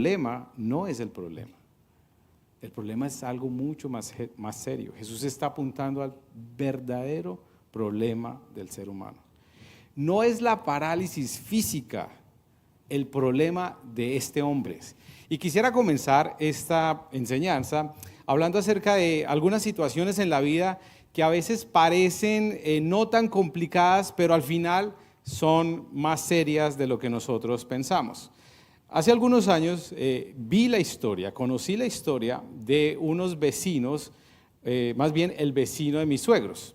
problema no es el problema. El problema es algo mucho más serio. Jesús está apuntando al verdadero problema del ser humano. No es la parálisis física el problema de este hombre. Y quisiera comenzar esta enseñanza hablando acerca de algunas situaciones en la vida que a veces parecen no tan complicadas, pero al final son más serias de lo que nosotros pensamos. Hace algunos años conocí la historia de unos vecinos, más bien el vecino de mis suegros.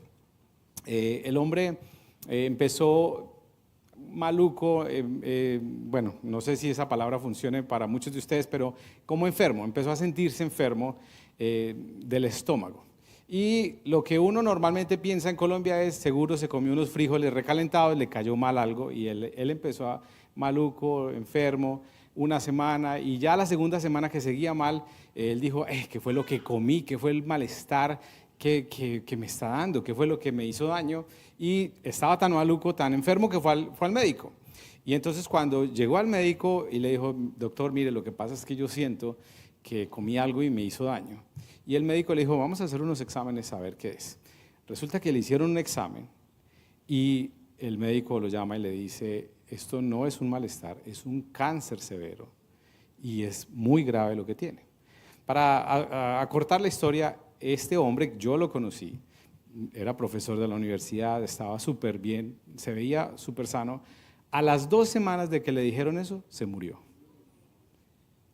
El hombre empezó maluco, bueno, no sé si esa palabra funcione para muchos de ustedes, pero como enfermo, empezó a sentirse enfermo del estómago. Y lo que uno normalmente piensa en Colombia es, seguro se comió unos frijoles recalentados, le cayó mal algo y él empezó maluco, enfermo, una semana, y ya la segunda semana que seguía mal, él dijo, ¿qué fue lo que comí? ¿Qué fue el malestar que me está dando? ¿Qué fue lo que me hizo daño? Y estaba tan maluco, tan enfermo que fue al médico. Y entonces cuando llegó al médico y le dijo, doctor, mire, lo que pasa es que yo siento que comí algo y me hizo daño. Y el médico le dijo, vamos a hacer unos exámenes a ver qué es. Resulta que le hicieron un examen y el médico lo llama y le dice, esto no es un malestar, es un cáncer severo y es muy grave lo que tiene. Para acortar la historia, este hombre, yo lo conocí, era profesor de la universidad, estaba súper bien, se veía súper sano. A las 2 semanas de que le dijeron eso, se murió.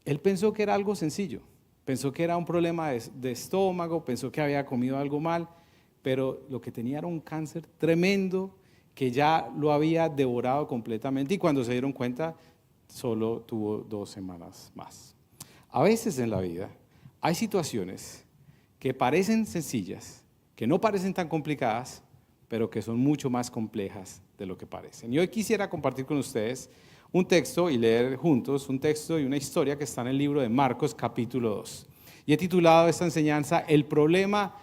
Él pensó que era algo sencillo, pensó que era un problema de estómago, pensó que había comido algo mal, pero lo que tenía era un cáncer tremendo que ya lo había devorado completamente y cuando se dieron cuenta solo tuvo 2 semanas más. A veces en la vida hay situaciones que parecen sencillas, que no parecen tan complicadas, pero que son mucho más complejas de lo que parecen. Y hoy quisiera compartir con ustedes un texto y leer juntos un texto y una historia que está en el libro de Marcos capítulo 2. Y he titulado esta enseñanza, El problema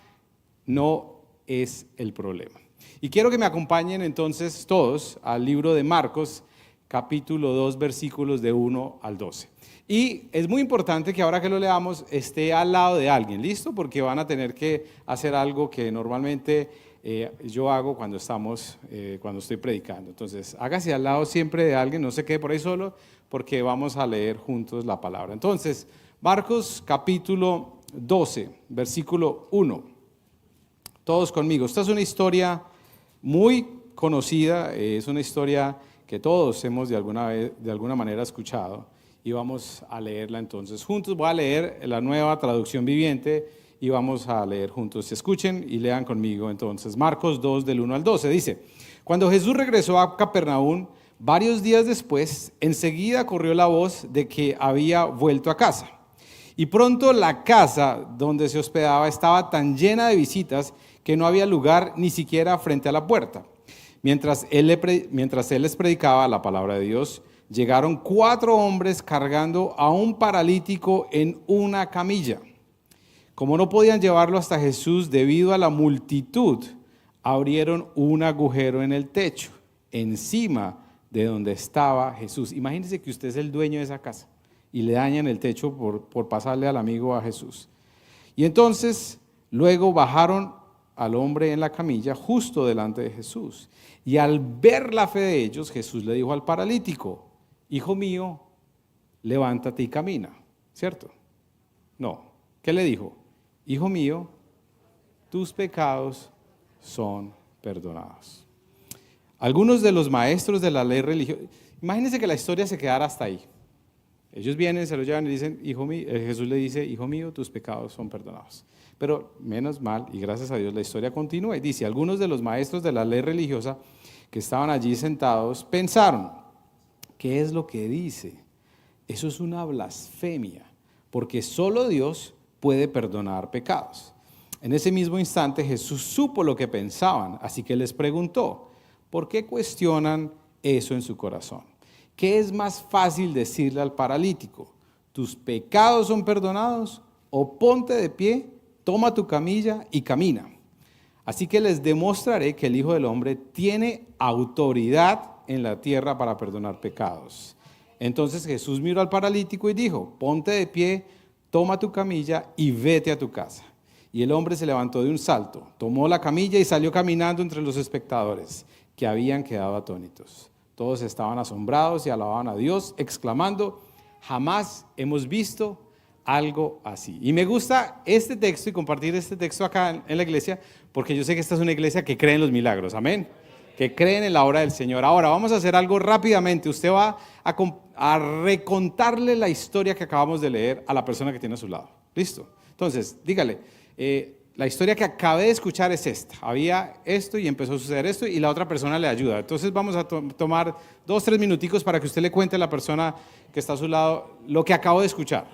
no es el problema. Y quiero que me acompañen entonces todos al libro de Marcos, capítulo 2, versículos de 1 al 12. Y es muy importante que ahora que lo leamos esté al lado de alguien, ¿listo? Porque van a tener que hacer algo que normalmente yo hago cuando estoy predicando. Entonces, hágase al lado siempre de alguien, no se quede por ahí solo, porque vamos a leer juntos la palabra. Entonces, Marcos capítulo 12, versículo 1. Todos conmigo. Esta es una historia muy conocida, es una historia que todos hemos de alguna manera escuchado y vamos a leerla entonces juntos. Voy a leer la Nueva Traducción Viviente y vamos a leer juntos. Escuchen y lean conmigo entonces. Marcos 2 del 1 al 12 dice, cuando Jesús regresó a Capernaum, varios días después, enseguida corrió la voz de que había vuelto a casa. Y pronto la casa donde se hospedaba estaba tan llena de visitas que no había lugar ni siquiera frente a la puerta. Mientras él les predicaba la palabra de Dios, llegaron 4 hombres cargando a un paralítico en una camilla. Como no podían llevarlo hasta Jesús debido a la multitud, abrieron un agujero en el techo, encima de donde estaba Jesús. Imagínense que usted es el dueño de esa casa y le dañan el techo por pasarle al amigo a Jesús. Y entonces luego bajaron al hombre en la camilla justo delante de Jesús. Y al ver la fe de ellos, Jesús le dijo al paralítico, hijo mío, levántate y camina, ¿cierto? No, ¿qué le dijo? Hijo mío, tus pecados son perdonados. Algunos de los maestros de la ley religiosa, imagínense que la historia se quedara hasta ahí. Ellos vienen, se lo llevan y dicen, hijo mío, Jesús le dice, hijo mío, tus pecados son perdonados. Pero menos mal, y gracias a Dios, la historia continúa y dice, algunos de los maestros de la ley religiosa que estaban allí sentados pensaron, ¿qué es lo que dice? Eso es una blasfemia, porque solo Dios puede perdonar pecados. En ese mismo instante Jesús supo lo que pensaban, así que les preguntó, ¿por qué cuestionan eso en su corazón? ¿Qué es más fácil decirle al paralítico? ¿Tus pecados son perdonados? O ponte de pie, toma tu camilla y camina. Así que les demostraré que el Hijo del Hombre tiene autoridad en la tierra para perdonar pecados. Entonces Jesús miró al paralítico y dijo, ponte de pie, toma tu camilla y vete a tu casa. Y el hombre se levantó de un salto, tomó la camilla y salió caminando entre los espectadores, que habían quedado atónitos. Todos estaban asombrados y alababan a Dios, exclamando, jamás hemos visto algo así. Y me gusta este texto y compartir este texto acá en la iglesia, porque yo sé que esta es una iglesia que cree en los milagros, amén, que creen en la obra del Señor. Ahora vamos a hacer algo rápidamente. Usted va a recontarle la historia que acabamos de leer a la persona que tiene a su lado. ¿Listo? Entonces, dígale, la historia que acabé de escuchar es esta. Había esto y empezó a suceder esto y la otra persona le ayuda. Entonces vamos a tomar 2-3 minuticos para que usted le cuente a la persona que está a su lado lo que acabo de escuchar.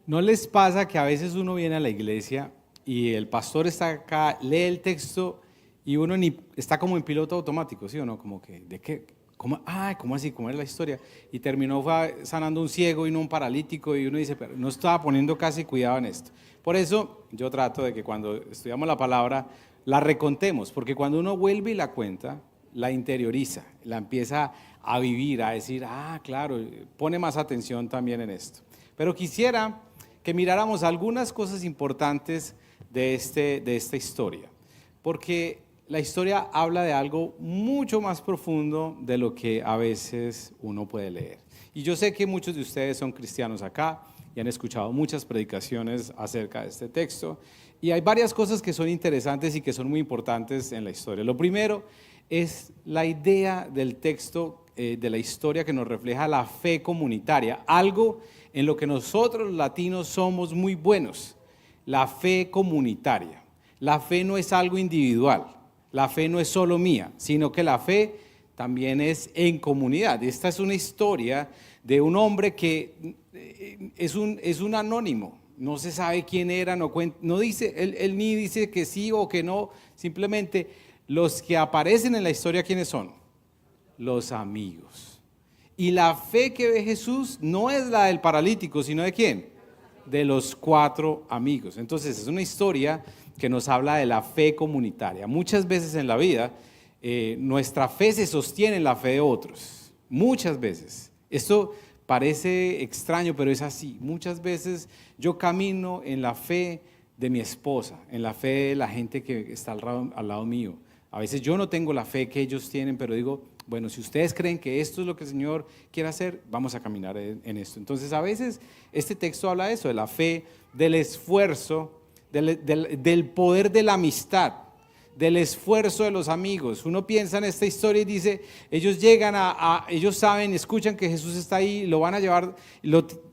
¿No les pasa que a veces uno viene a la iglesia y el pastor está acá, lee el texto y uno ni está como en piloto automático, ¿sí o no? Como que, ¿de qué? ¿Cómo así? ¿Cómo es la historia? Y terminó sanando un ciego y no un paralítico y uno dice, pero no estaba poniendo casi cuidado en esto. Por eso yo trato de que cuando estudiamos la palabra la recontemos, porque cuando uno vuelve y la cuenta, la interioriza, la empieza a vivir, a decir, claro, pone más atención también en esto. Pero quisiera que miráramos algunas cosas importantes de esta historia, porque la historia habla de algo mucho más profundo de lo que a veces uno puede leer. Y yo sé que muchos de ustedes son cristianos acá y han escuchado muchas predicaciones acerca de este texto. Y hay varias cosas que son interesantes y que son muy importantes en la historia. Lo primero es la idea del texto, de la historia que nos refleja la fe comunitaria, algo en lo que nosotros los latinos somos muy buenos, la fe comunitaria. La fe no es algo individual. La fe no es solo mía, sino que la fe también es en comunidad. Esta es una historia de un hombre que es un anónimo, no se sabe quién era, no dice, él ni dice que sí o que no, simplemente los que aparecen en la historia, ¿quiénes son? Los amigos. Y la fe que ve Jesús no es la del paralítico, sino ¿de quién? De los 4 amigos. Entonces es una historia que nos habla de la fe comunitaria. Muchas veces en la vida nuestra fe se sostiene en la fe de otros. Muchas veces. Esto parece extraño, pero es así. Muchas veces yo camino en la fe de mi esposa, en la fe de la gente que está al lado mío. A veces yo no tengo la fe que ellos tienen, pero digo, bueno, si ustedes creen que esto es lo que el Señor quiere hacer, vamos a caminar en esto. Entonces a veces este texto habla de eso, de la fe, del esfuerzo, del poder de la amistad, del esfuerzo de los amigos. Uno piensa en esta historia y dice, ellos llegan ellos saben, escuchan que Jesús está ahí, lo van a llevar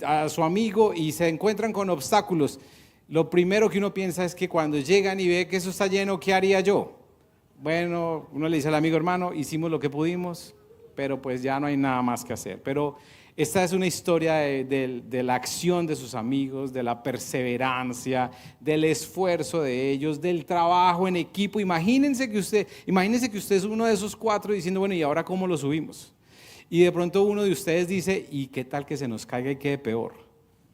a su amigo y se encuentran con obstáculos. Lo primero que uno piensa es que cuando llegan y ve que eso está lleno, ¿qué haría yo? Bueno, uno le dice al amigo, hermano, hicimos lo que pudimos, pero pues ya no hay nada más que hacer. Pero esta es una historia de la acción de sus amigos, de la perseverancia, del esfuerzo de ellos, del trabajo en equipo. Imagínense que usted es uno de esos 4 diciendo, bueno, ¿y ahora cómo lo subimos? Y de pronto uno de ustedes dice, ¿y qué tal que se nos caiga y quede peor?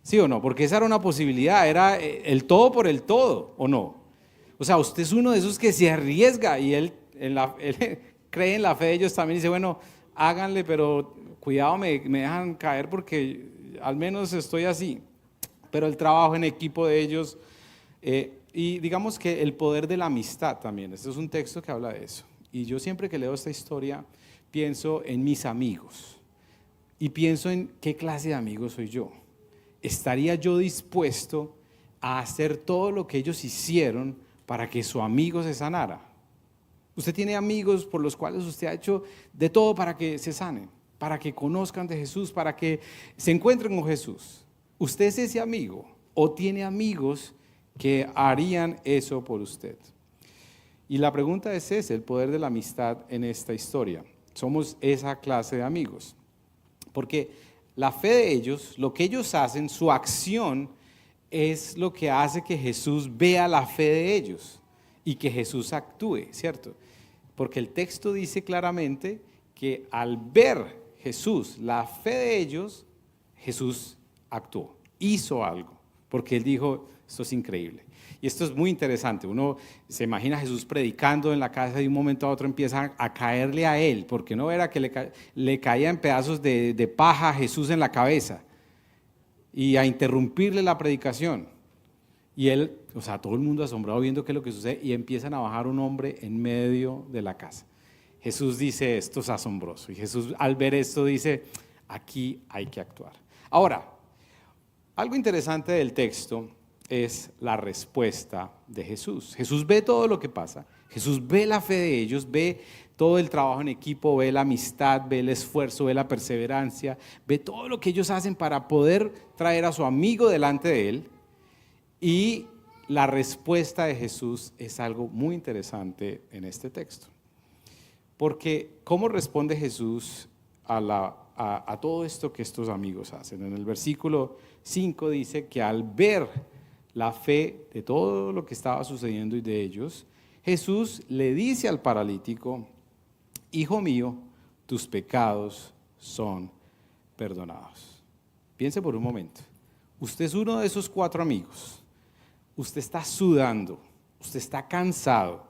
¿Sí o no? Porque esa era una posibilidad, era el todo por el todo, ¿o no? O sea, usted es uno de esos que se arriesga y él cree en la fe de ellos también y dice, bueno, háganle, pero cuidado, me dejan caer porque al menos estoy así. Pero el trabajo en equipo de ellos, y digamos que el poder de la amistad también, este es un texto que habla de eso. Y yo siempre que leo esta historia pienso en mis amigos y pienso en qué clase de amigo soy yo. ¿Estaría yo dispuesto a hacer todo lo que ellos hicieron para que su amigo se sanara? Usted tiene amigos por los cuales usted ha hecho de todo para que se sanen, para que conozcan de Jesús, para que se encuentren con Jesús. ¿Usted es ese amigo o tiene amigos que harían eso por usted? Y la pregunta es ese, el poder de la amistad en esta historia. Somos esa clase de amigos. Porque la fe de ellos, lo que ellos hacen, su acción, es lo que hace que Jesús vea la fe de ellos y que Jesús actúe, ¿cierto? Porque el texto dice claramente que al ver Jesús la fe de ellos, Jesús actuó, hizo algo. porque él dijo, esto es increíble. Y esto es muy interesante. Uno se imagina a Jesús predicando en la casa y de un momento a otro empieza a caerle a él, porque no era que le caía en pedazos de paja a Jesús en la cabeza y a interrumpirle la predicación. Y él, o sea, todo el mundo asombrado viendo qué es lo que sucede y empiezan a bajar un hombre en medio de la casa. Jesús dice, esto es asombroso. Y Jesús al ver esto dice, aquí hay que actuar. Ahora, algo interesante del texto es la respuesta de Jesús. Jesús ve todo lo que pasa, Jesús ve la fe de ellos, ve todo el trabajo en equipo, ve la amistad, ve el esfuerzo, ve la perseverancia, ve todo lo que ellos hacen para poder traer a su amigo delante de él. Y la respuesta de Jesús es algo muy interesante en este texto. Porque ¿cómo responde Jesús a todo esto que estos amigos hacen? En el versículo 5 dice que al ver la fe de todo lo que estaba sucediendo y de ellos, Jesús le dice al paralítico, hijo mío, tus pecados son perdonados. Piense por un momento, usted es uno de esos 4 amigos, usted está sudando, usted está cansado,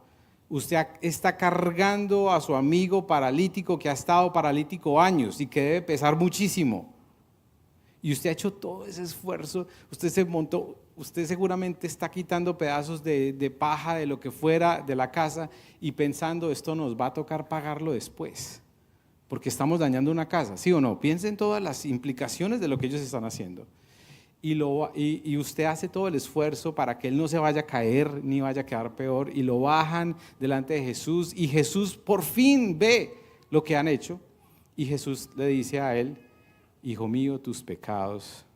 usted está cargando a su amigo paralítico que ha estado paralítico años y que debe pesar muchísimo. Y usted ha hecho todo ese esfuerzo, usted se montó, usted seguramente está quitando pedazos de paja, de lo que fuera, de la casa y pensando, esto nos va a tocar pagarlo después, porque estamos dañando una casa, ¿sí o no? Piensen en todas las implicaciones de lo que ellos están haciendo. Y usted hace todo el esfuerzo para que él no se vaya a caer ni vaya a quedar peor, y lo bajan delante de Jesús, y Jesús por fin ve lo que han hecho, y Jesús le dice a él, hijo mío, tus pecados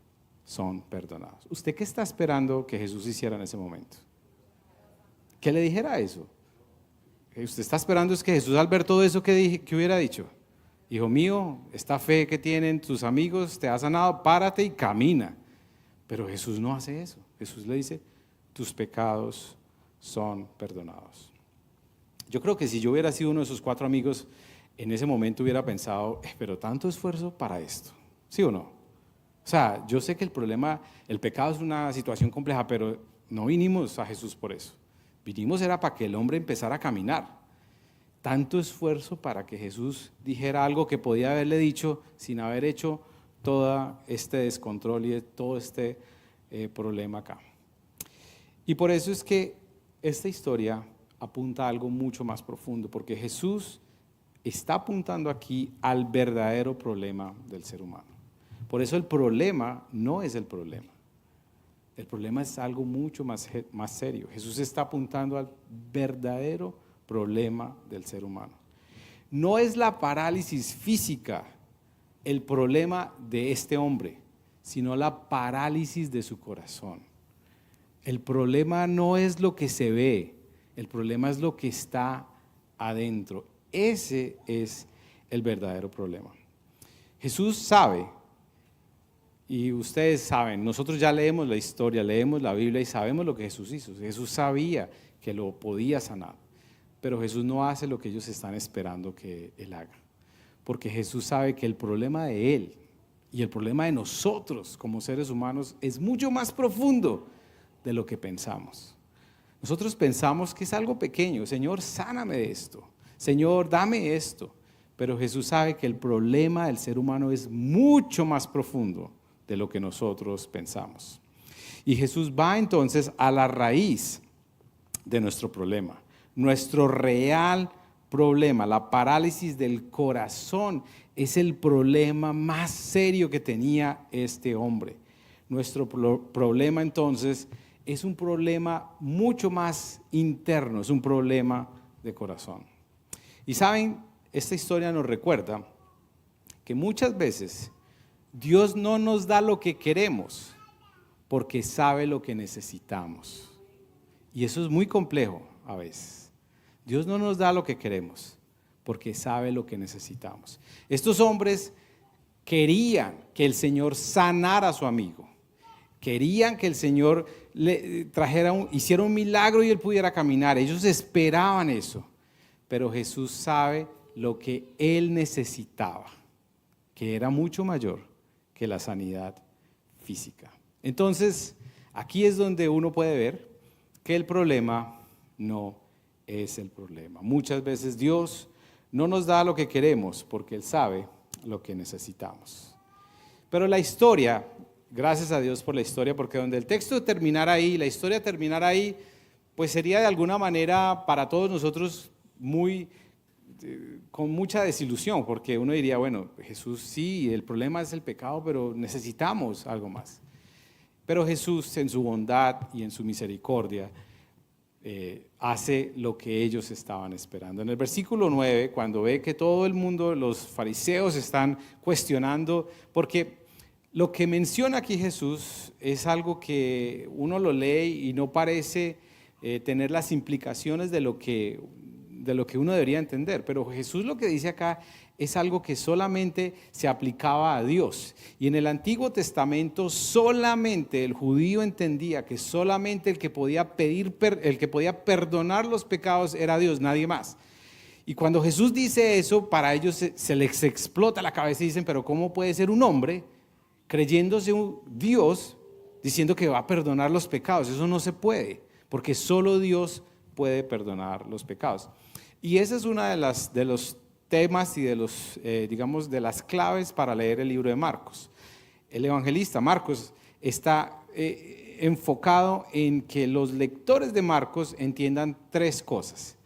son perdonados. ¿Usted qué está esperando que Jesús hiciera en ese momento? ¿Que le dijera eso? Usted está esperando es que Jesús, al ver todo eso, que hubiera dicho, hijo mío, esta fe que tienen tus amigos te ha sanado, párate y camina. Pero Jesús no hace eso. Jesús le dice, tus pecados son perdonados. Yo creo que si yo hubiera sido uno de esos 4 amigos, en ese momento hubiera pensado, pero tanto esfuerzo para esto, ¿sí o no? O sea, yo sé que el pecado es una situación compleja, pero no vinimos a Jesús por eso. Vinimos era para que el hombre empezara a caminar. Tanto esfuerzo para que Jesús dijera algo que podía haberle dicho sin haber hecho todo este descontrol y todo este problema acá. Y por eso es que esta historia apunta a algo mucho más profundo, porque Jesús está apuntando aquí al verdadero problema del ser humano. Por eso el problema no es el problema. El problema es algo mucho más serio. Jesús está apuntando al verdadero problema del ser humano. No es la parálisis física el problema de este hombre, sino la parálisis de su corazón. El problema no es lo que se ve, el problema es lo que está adentro. Ese es el verdadero problema. Jesús sabe, y ustedes saben, nosotros ya leemos la historia, leemos la Biblia y sabemos lo que Jesús hizo. Jesús sabía que lo podía sanar, pero Jesús no hace lo que ellos están esperando que Él haga. Porque Jesús sabe que el problema de Él y el problema de nosotros como seres humanos es mucho más profundo de lo que pensamos. Nosotros pensamos que es algo pequeño, Señor, sáname de esto, Señor, dame esto. Pero Jesús sabe que el problema del ser humano es mucho más profundo de lo que nosotros pensamos. Y Jesús va entonces a la raíz de nuestro problema, nuestro real problema, la parálisis del corazón, es el problema más serio que tenía este hombre. Nuestro problema entonces es un problema mucho más interno, es un problema de corazón. Y saben, esta historia nos recuerda que muchas veces Dios no nos da lo que queremos porque sabe lo que necesitamos. Y eso es muy complejo a veces. Dios no nos da lo que queremos porque sabe lo que necesitamos. Estos hombres querían que el Señor sanara a su amigo. Querían que el Señor le hiciera un milagro y él pudiera caminar. Ellos esperaban eso. Pero Jesús sabe lo que él necesitaba, que era mucho mayor que la sanidad física. Entonces, Aquí es donde uno puede ver que el problema no es el problema. Muchas veces Dios no nos da lo que queremos porque Él sabe lo que necesitamos. Pero la historia, gracias a Dios por la historia, porque donde el texto terminara ahí, la historia terminara ahí, pues sería de alguna manera para todos nosotros con mucha desilusión, porque uno diría, bueno, Jesús sí, el problema es el pecado, pero necesitamos algo más. Pero Jesús en su bondad y en su misericordia hace lo que ellos estaban esperando. En el versículo 9, cuando ve que todo el mundo, los fariseos están cuestionando, porque lo que menciona aquí Jesús es algo que uno lo lee y no parece tener las implicaciones de lo que uno debería entender, pero Jesús lo que dice acá es algo que solamente se aplicaba a Dios. Y en el Antiguo Testamento solamente el judío entendía que solamente el que podía perdonar los pecados era Dios, nadie más. Y cuando Jesús dice eso, para ellos se les explota la cabeza y dicen, pero ¿cómo puede ser un hombre creyéndose un Dios diciendo que va a perdonar los pecados? Eso no se puede, porque solo Dios puede perdonar los pecados. Y esa es una de los temas y de las claves para leer el libro de Marcos. El evangelista Marcos está enfocado en que los lectores de Marcos entiendan tres cosas: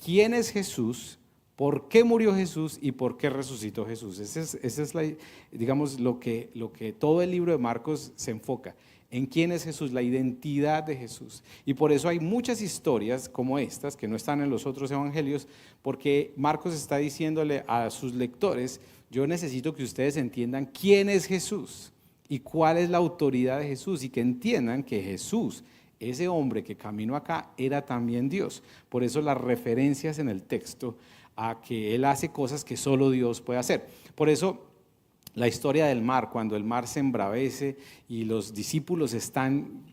quién es Jesús, por qué murió Jesús y por qué resucitó Jesús. Ese es lo que todo el libro de Marcos se enfoca. En quién es Jesús, la identidad de Jesús. Y por eso hay muchas historias como estas que no están en los otros evangelios, porque Marcos está diciéndole a sus lectores, yo necesito que ustedes entiendan quién es Jesús y cuál es la autoridad de Jesús, y que entiendan que Jesús, ese hombre que caminó acá, era también Dios. Por eso las referencias en el texto a que Él hace cosas que solo Dios puede hacer. Por eso la historia del mar, cuando el mar se embravece y los discípulos están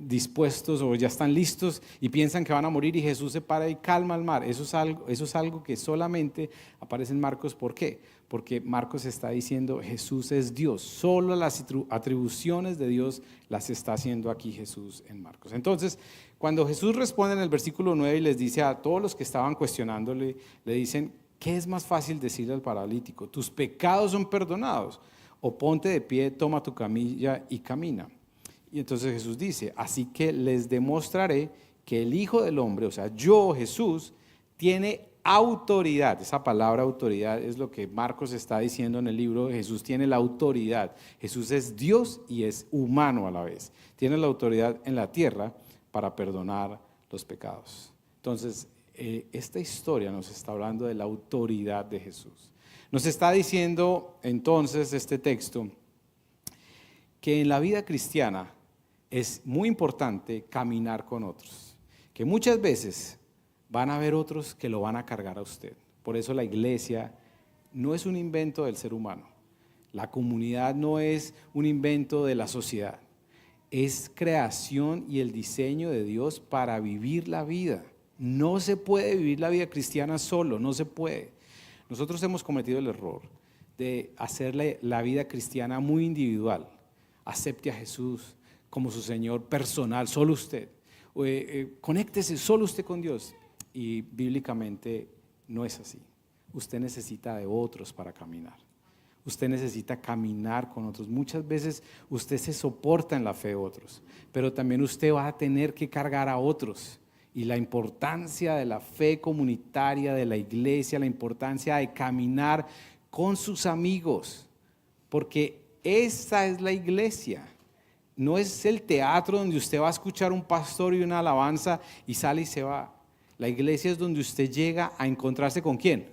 dispuestos o ya están listos y piensan que van a morir, y Jesús se para y calma al mar. Eso es algo que solamente aparece en Marcos. ¿Por qué? Porque Marcos está diciendo Jesús es Dios. Solo las atribuciones de Dios las está haciendo aquí Jesús en Marcos. Entonces, cuando Jesús responde en el versículo 9 y les dice a todos los que estaban cuestionándole, le dicen, ¿qué es más fácil decirle al paralítico? ¿Tus pecados son perdonados? O ponte de pie, toma tu camilla y camina. Y entonces Jesús dice, así que les demostraré que el Hijo del Hombre, o sea, yo, Jesús, tiene autoridad. Esa palabra autoridad es lo que Marcos está diciendo en el libro. Jesús tiene la autoridad. Jesús es Dios y es humano a la vez. Tiene la autoridad en la tierra para perdonar los pecados. Entonces, esta historia nos está hablando de la autoridad de Jesús. Nos está diciendo entonces este texto que en la vida cristiana es muy importante caminar con otros, que muchas veces van a haber otros que lo van a cargar a usted. Por eso la iglesia no es un invento del ser humano, la comunidad no es un invento de la sociedad, es creación y el diseño de Dios para vivir la vida. No se puede vivir la vida cristiana solo, no se puede. Nosotros hemos cometido el error de hacerle la vida cristiana muy individual. Acepte a Jesús como su Señor personal, solo usted. Conéctese solo usted con Dios. Y bíblicamente no es así. Usted necesita de otros para caminar. Usted necesita caminar con otros. Muchas veces usted se soporta en la fe de otros, pero también usted va a tener que cargar a otros. Y la importancia de la fe comunitaria, de la iglesia, la importancia de caminar con sus amigos, porque esa es la iglesia. No es el teatro donde usted va a escuchar un pastor y una alabanza y sale y se va. La iglesia es donde usted llega a encontrarse ¿con quién?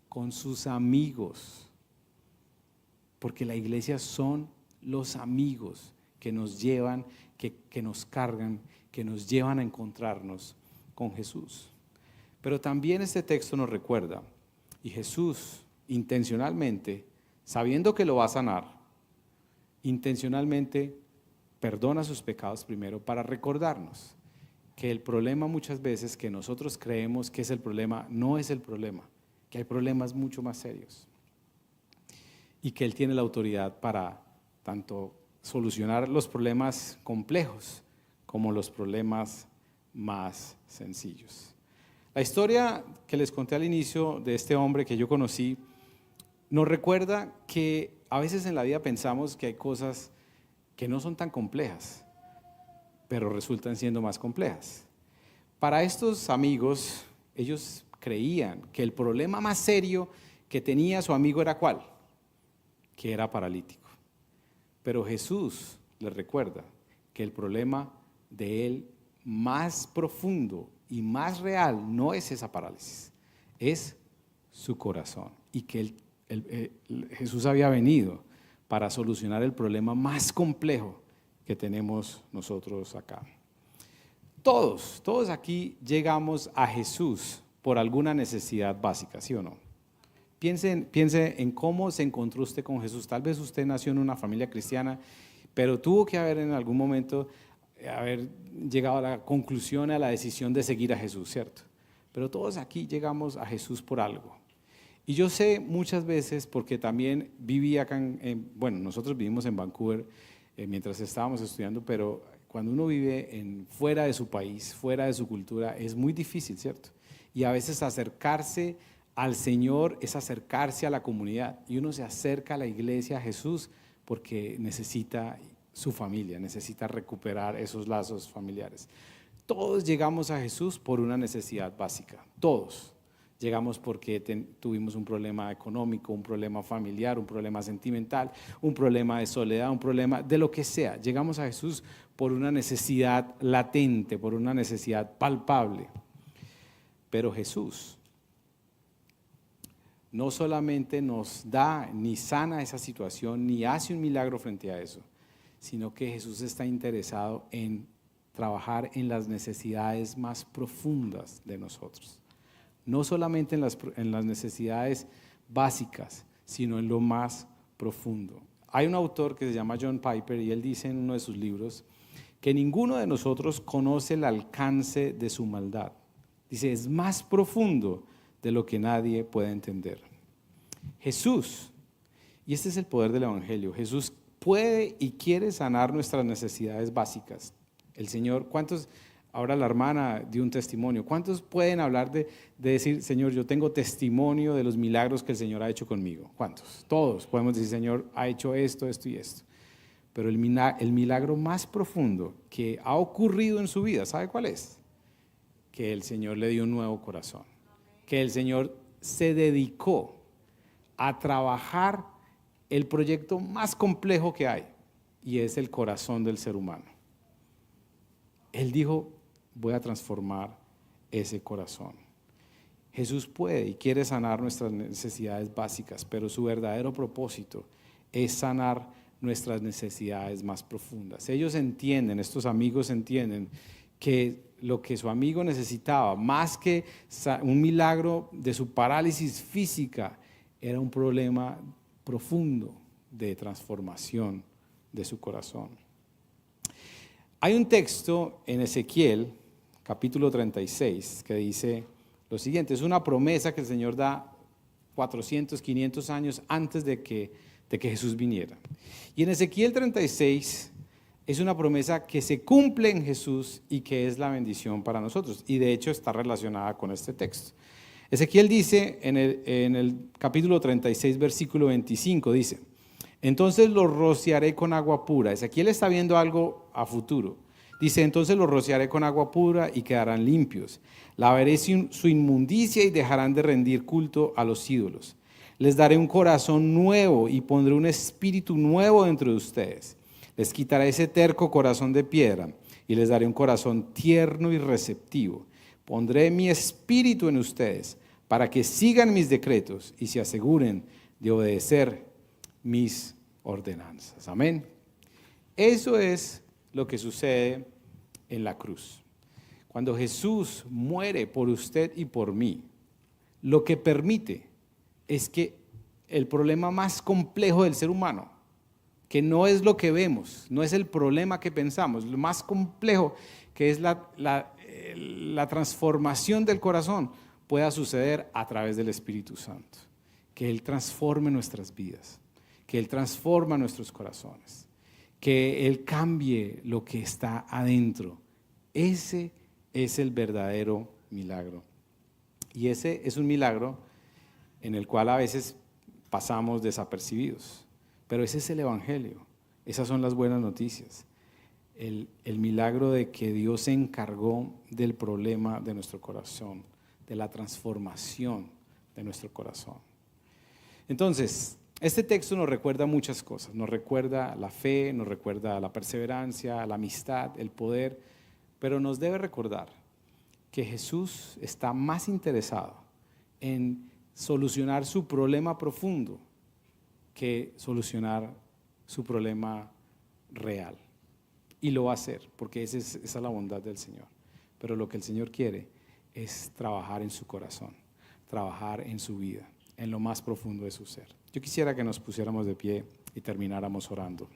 Con sus amigos. Porque la iglesia son los amigos que nos llevan, que nos cargan, que nos llevan a encontrarnos con Jesús. Pero también este texto nos recuerda, y Jesús intencionalmente, sabiendo que lo va a sanar, intencionalmente perdona sus pecados primero para recordarnos que el problema muchas veces que nosotros creemos que es el problema, no es el problema, que hay problemas mucho más serios y que Él tiene la autoridad para tanto solucionar los problemas complejos como los problemas más sencillos. La historia que les conté al inicio de este hombre que yo conocí nos recuerda que a veces en la vida pensamos que hay cosas que no son tan complejas, pero resultan siendo más complejas. Para estos amigos, ellos creían que el problema más serio que tenía su amigo era ¿cuál? Que era paralítico. Pero Jesús les recuerda que el problema de él más profundo y más real no es esa parálisis, es su corazón. Y que Jesús había venido para solucionar el problema más complejo que tenemos nosotros acá. Todos aquí llegamos a Jesús por alguna necesidad básica, ¿sí o no? Piense en cómo se encontró usted con Jesús. Tal vez usted nació en una familia cristiana, pero tuvo que haber en algún momento haber llegado a la conclusión, a la decisión de seguir a Jesús, ¿cierto? Pero todos aquí llegamos a Jesús por algo. Y yo sé muchas veces, porque también viví acá, nosotros vivimos en Vancouver mientras estábamos estudiando, pero cuando uno vive fuera de su país, fuera de su cultura, es muy difícil, ¿cierto? Y a veces acercarse al Señor es acercarse a la comunidad, y uno se acerca a la iglesia, a Jesús, porque necesita su familia, necesita recuperar esos lazos familiares. Todos llegamos a Jesús por una necesidad básica, todos. Llegamos porque tuvimos un problema económico, un problema familiar, un problema sentimental, un problema de soledad, un problema de lo que sea. Llegamos a Jesús por una necesidad latente, por una necesidad palpable. Pero Jesús no solamente nos da ni sana esa situación, ni hace un milagro frente a eso, sino que Jesús está interesado en trabajar en las necesidades más profundas de nosotros. No solamente en las necesidades básicas, sino en lo más profundo. Hay un autor que se llama John Piper y él dice en uno de sus libros que ninguno de nosotros conoce el alcance de su maldad. Dice, es más profundo de lo que nadie puede entender. Jesús, y este es el poder del Evangelio, Jesús puede y quiere sanar nuestras necesidades básicas. El Señor, ¿cuántos? Ahora la hermana dio un testimonio. ¿Cuántos pueden hablar de decir, Señor, yo tengo testimonio de los milagros que el Señor ha hecho conmigo? ¿Cuántos? Todos podemos decir, Señor, ha hecho esto, esto y esto. Pero el milagro más profundo que ha ocurrido en su vida, ¿sabe cuál es? Que el Señor le dio un nuevo corazón. Que el Señor se dedicó a trabajar el proyecto más complejo que hay, y es el corazón del ser humano. Él dijo, voy a transformar ese corazón. Jesús puede y quiere sanar nuestras necesidades básicas, pero su verdadero propósito es sanar nuestras necesidades más profundas. Ellos entienden, estos amigos entienden que lo que su amigo necesitaba, más que un milagro de su parálisis física, era un problema profundo de transformación de su corazón. Hay un texto en Ezequiel, capítulo 36, que dice lo siguiente, es una promesa que el Señor da 400, 500 años antes de que Jesús viniera. Y en Ezequiel 36 es una promesa que se cumple en Jesús y que es la bendición para nosotros. Y de hecho está relacionada con este texto. Ezequiel dice en el capítulo 36, versículo 25, dice, entonces los rociaré con agua pura. Ezequiel está viendo algo a futuro. Dice, entonces los rociaré con agua pura y quedarán limpios. Lavaré su inmundicia y dejarán de rendir culto a los ídolos. Les daré un corazón nuevo y pondré un espíritu nuevo dentro de ustedes. Les quitaré ese terco corazón de piedra y les daré un corazón tierno y receptivo. Pondré mi espíritu en ustedes para que sigan mis decretos y se aseguren de obedecer mis ordenanzas. Amén. Eso es lo que sucede en la cruz. Cuando Jesús muere por usted y por mí, lo que permite es que el problema más complejo del ser humano, que no es lo que vemos, no es el problema que pensamos, lo más complejo que es la transformación del corazón, pueda suceder a través del Espíritu Santo. Que Él transforme nuestras vidas, que Él transforma nuestros corazones, que Él cambie lo que está adentro. Ese es el verdadero milagro. Y ese es un milagro en el cual a veces pasamos desapercibidos. Pero ese es el Evangelio. Esas son las buenas noticias. El milagro de que Dios se encargó del problema de nuestro corazón, de la transformación de nuestro corazón. Entonces, este texto nos recuerda muchas cosas. Nos recuerda la fe, nos recuerda la perseverancia, la amistad, el poder, pero nos debe recordar que Jesús está más interesado en solucionar su problema profundo que solucionar su problema real. Y lo va a hacer, porque esa es la bondad del Señor. Pero lo que el Señor quiere es trabajar en su corazón, trabajar en su vida, en lo más profundo de su ser. Yo quisiera que nos pusiéramos de pie y termináramos orando.